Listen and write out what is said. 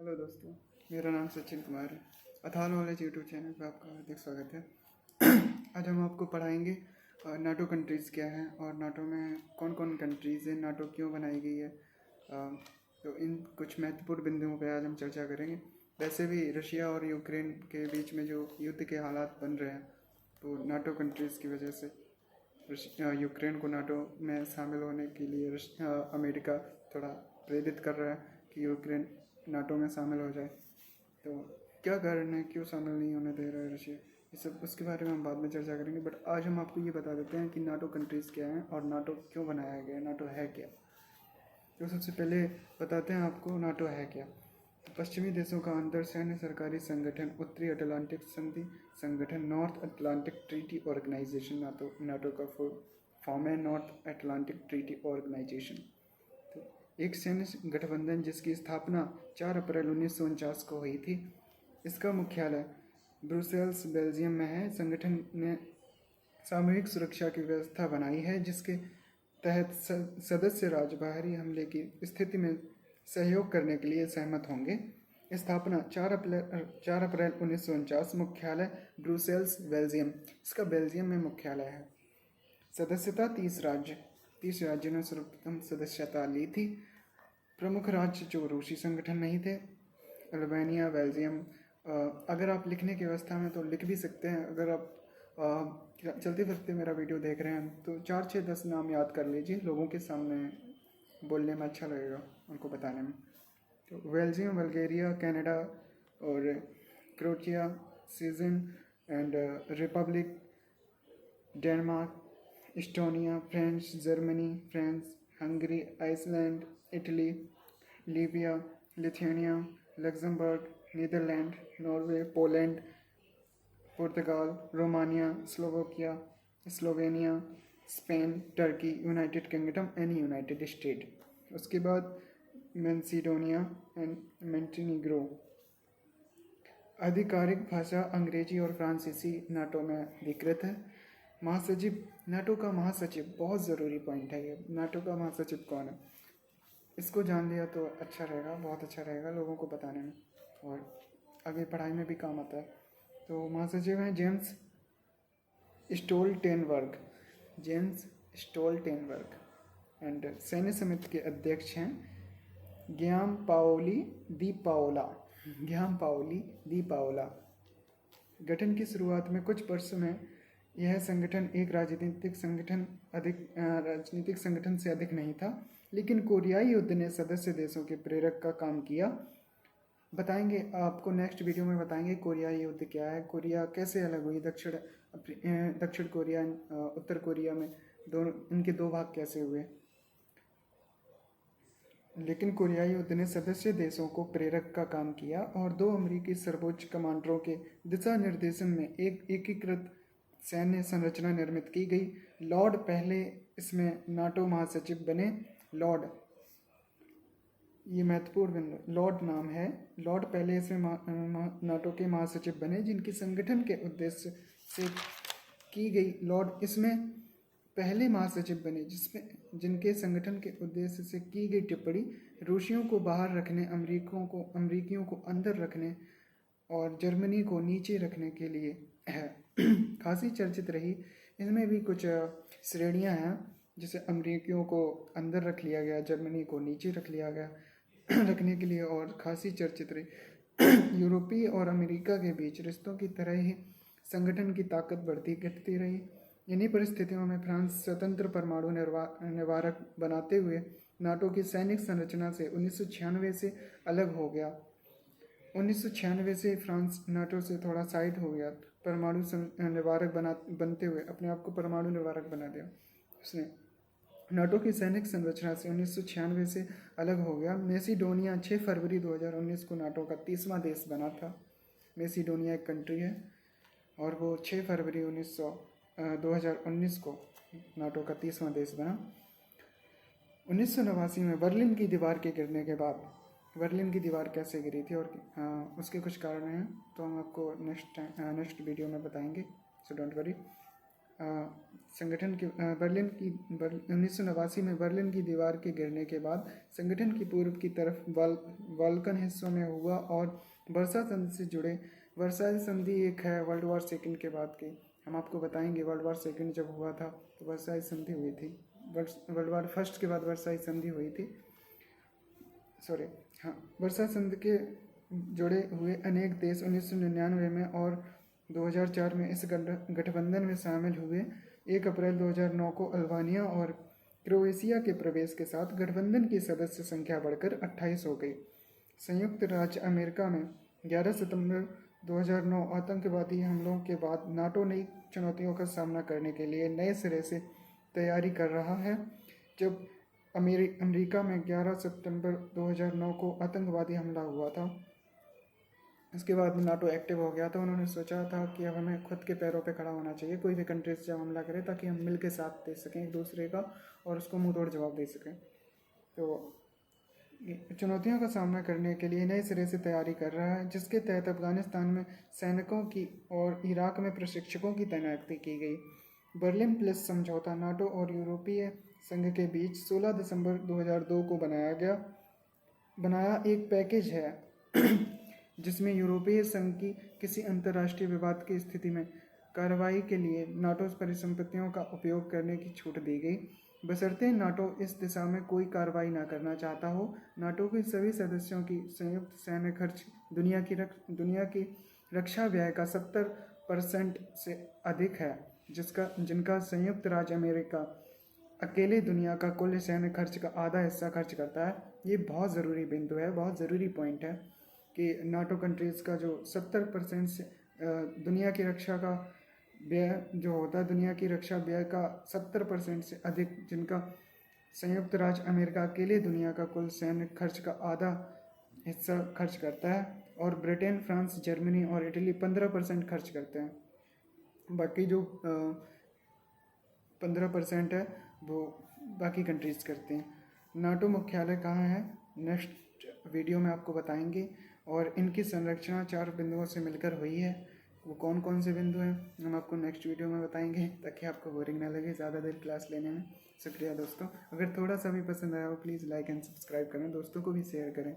Hello दोस्तों, मेरा नाम सचिन कुमार है। अथाह नॉलेज यूट्यूब चैनल पर आपका हार्दिक स्वागत है। आज हम आपको पढ़ाएंगे नाटो कंट्रीज़ क्या हैं और नाटो में कौन कौन कंट्रीज़ हैं, नाटो क्यों बनाई गई है। तो इन कुछ महत्वपूर्ण बिंदुओं पर आज हम चर्चा करेंगे। वैसे भी रशिया और यूक्रेन के बीच में जो युद्ध के हालात बन रहे हैं, तो नाटो कंट्रीज़ की वजह से यूक्रेन को नाटो में शामिल होने के लिए अमेरिका थोड़ा प्रेरित कर रहा है कि यूक्रेन नाटो में शामिल हो जाए। तो क्या कारण है, क्यों शामिल नहीं होने दे रहा है रशिया, ये सब उसके बारे में हम बाद में चर्चा करेंगे। बट आज हम आपको ये बता देते हैं कि नाटो कंट्रीज़ क्या हैं और नाटो क्यों बनाया गया है, नाटो है क्या। तो सबसे पहले बताते हैं आपको नाटो है क्या। तो पश्चिमी देशों का अंतर सैन्य सरकारी संगठन, उत्तरी अटलांटिक संधि संगठन, North Atlantic Treaty Organization. NATO का फुल फॉर्म है नॉर्थ अटलांटिक ट्रीटी ऑर्गेनाइजेशन। तो एक सैन्य गठबंधन जिसकी स्थापना 4 अप्रैल 1949 को हुई थी। इसका मुख्यालय ब्रुसेल्स बेल्जियम में है। संगठन ने सामूहिक सुरक्षा की व्यवस्था बनाई है जिसके तहत सदस्य राज्य बाहरी हमले की स्थिति में सहयोग करने के लिए सहमत होंगे। स्थापना 4 अप्रैल 1949। मुख्यालय ब्रुसेल्स बेल्जियम, इसका बेल्जियम में मुख्यालय है। सदस्यता 30 राज्यों ने सर्वप्रथम सदस्यता ली थी। प्रमुख राज्य जो रूसी संगठन नहीं थे, अल्बानिया, बेल्जियम। अगर आप लिखने की व्यवस्था में तो लिख भी सकते हैं। अगर आप चलते फिरते मेरा वीडियो देख रहे हैं तो 4, 6, 10 नाम याद कर लीजिए, लोगों के सामने बोलने में अच्छा लगेगा, उनको बताने में। तो बेल्जियम, बल्गेरिया, कनाडा और Croatia, Sweden and Republic, Denmark, Estonia, France, Germany, Hungary, Iceland, Italy, Libya, Lithuania, Luxembourg, Netherland, Norway, Poland, पुर्तगाल, Romania, Slovenia, Spain, Turkey, United Kingdom and United State. उसके बाद मैसेडोनिया एंड मोंटेनेग्रो। आधिकारिक भाषा अंग्रेजी और फ्रांसीसी NATO में अधिकृत है। महासचिव, नाटो का महासचिव बहुत ज़रूरी पॉइंट है ये। नाटो का महासचिव कौन है, इसको जान लिया तो अच्छा रहेगा, बहुत अच्छा रहेगा लोगों को बताने में और आगे पढ़ाई में भी काम आता है। तो महासचिव हैं जेम्स स्टोल्टेनबर्ग एंड सैन्य समिति के अध्यक्ष हैं गियामपाओली दी पाओला। गठन की शुरुआत में कुछ वर्षों में यह संगठन एक राजनीतिक संगठन से अधिक नहीं था, लेकिन कोरियाई युद्ध ने सदस्य देशों के प्रेरक का काम किया। बताएंगे आपको, नेक्स्ट वीडियो में बताएंगे कोरियाई युद्ध क्या है, कोरिया कैसे अलग हुई, दक्षिण कोरिया, उत्तर कोरिया में दोनों, इनके 2 भाग कैसे हुए। लेकिन कोरियाई युद्ध ने सदस्य देशों को प्रेरक का काम किया और 2 अमेरिकी सर्वोच्च कमांडरों के दिशा निर्देशन में एक एकीकृत सैन्य संरचना निर्मित की गई। लॉर्ड पहले इसमें नाटो महासचिव बने। लॉर्ड, ये महत्वपूर्ण, लॉर्ड नाम है। लॉर्ड पहले इसमें नाटो के महासचिव बने जिनकी संगठन के उद्देश्य से की गई, लॉर्ड इसमें पहले महासचिव बने जिनके संगठन के उद्देश्य से की गई टिप्पणी रूसियों को बाहर रखने, अमरीकियों को अंदर रखने और जर्मनी को नीचे रखने के लिए है। खासी चर्चित रही। इसमें भी कुछ श्रेणियां हैं, जैसे अमरीकियों को अंदर रख लिया गया, जर्मनी को नीचे रख लिया गया रखने के लिए, और खासी चर्चित रही। यूरोपीय और अमेरिका के बीच रिश्तों की तरह ही संगठन की ताकत बढ़ती घटती रही। इन्हीं परिस्थितियों में फ्रांस स्वतंत्र परमाणु निवारक बनाते हुए नाटो की सैनिक संरचना से 1996 से अलग हो गया। 1996 से फ्रांस नाटो से थोड़ा साइड हो गया, परमाणु निवारक बनते हुए अपने आप को परमाणु निवारक बना दिया उसने। नाटो की सैनिक संरचना से 1996 से अलग हो गया। मैसेडोनिया 6 फरवरी 2019 को नाटो का 30वां देश बना था। मैसेडोनिया एक कंट्री है और वो 6 फरवरी 2019 को नाटो का 30वां देश बना। 1989 में बर्लिन की दीवार के गिरने के बाद, बर्लिन की दीवार कैसे गिरी थी और उसके कुछ कारण हैं, तो हम आपको नेक्स्ट वीडियो में बताएंगे, सो डोंट वरी। संगठन के बर्लिन की 1989 में बर्लिन की दीवार के गिरने के बाद संगठन की पूर्व की तरफ बाल्कन हिस्सों में हुआ और वर्षा संधि से जुड़े। वर्षाई संधि एक है वर्ल्ड वॉर सेकेंड के बाद की, हम आपको बताएंगे। वर्ल्ड वॉर सेकेंड जब हुआ था तो वर्षाई संधि हुई थी, वर्ल्ड वॉर फर्स्ट के बाद वर्षाई संधि हुई थी, सॉरी हाँ। वर्षा संधि के जुड़े हुए अनेक देश 1999 में और 2004 में इस गठबंधन में शामिल हुए। 1 अप्रैल 2009 को अल्बानिया और क्रोएशिया के प्रवेश के साथ गठबंधन की सदस्य संख्या बढ़कर 28 हो गई। संयुक्त राज्य अमेरिका में 11 सितंबर 2009 आतंकवादी हमलों के बाद नाटो नई चुनौतियों का सामना करने के लिए नए सिरे से तैयारी कर रहा है। जब अमेरिका में 11 सितंबर 2009 को आतंकवादी हमला हुआ था, इसके बाद नाटो एक्टिव हो गया था। उन्होंने सोचा था कि अब हमें खुद के पैरों पे खड़ा होना चाहिए, कोई भी कंट्रीज जब हमला करे ताकि हम मिल के साथ दे सकें एक दूसरे का और उसको मुंह तोड़ जवाब दे सकें। तो चुनौतियों का सामना करने के लिए नए सिरे से तैयारी कर रहा है, जिसके तहत अफगानिस्तान में सैनिकों की और इराक में प्रशिक्षकों की तैनाती की गई। बर्लिन प्लस समझौता नाटो और यूरोपीय संघ के बीच 16 दिसंबर 2002 को बनाया एक पैकेज है जिसमें यूरोपीय संघ की किसी अंतर्राष्ट्रीय विवाद की स्थिति में कार्रवाई के लिए नाटो परिसंपत्तियों का उपयोग करने की छूट दी गई, बशर्ते नाटो इस दिशा में कोई कार्रवाई न करना चाहता हो। नाटो के सभी सदस्यों की संयुक्त सैन्य खर्च दुनिया की रक्षा व्यय का 70% से अधिक है, जिनका संयुक्त राज्य अमेरिका अकेले दुनिया का कुल सैन्य खर्च का आधा हिस्सा खर्च करता है। ये बहुत ज़रूरी बिंदु है, बहुत ज़रूरी पॉइंट है कि नाटो कंट्रीज़ का जो 70% से दुनिया की रक्षा का व्यय जो होता है, दुनिया की रक्षा व्यय का 70% से अधिक, जिनका संयुक्त राज्य अमेरिका अकेले दुनिया का कुल सैन्य खर्च का आधा हिस्सा खर्च करता है, और ब्रिटेन, फ्रांस, जर्मनी और इटली 15% खर्च करते हैं। बाकी जो 15% है वो बाकी कंट्रीज़ करते हैं। नाटो मुख्यालय कहाँ है, नेक्स्ट वीडियो में आपको बताएंगे। और इनकी संरचना 4 बिंदुओं से मिलकर हुई है। वो कौन कौन से बिंदु हैं हम आपको नेक्स्ट वीडियो में बताएंगे, ताकि आपको बोरिंग ना लगे ज़्यादा देर क्लास लेने में। शुक्रिया दोस्तों। अगर थोड़ा सा भी पसंद आया हो प्लीज़ लाइक एंड सब्सक्राइब करें, दोस्तों को भी शेयर करें।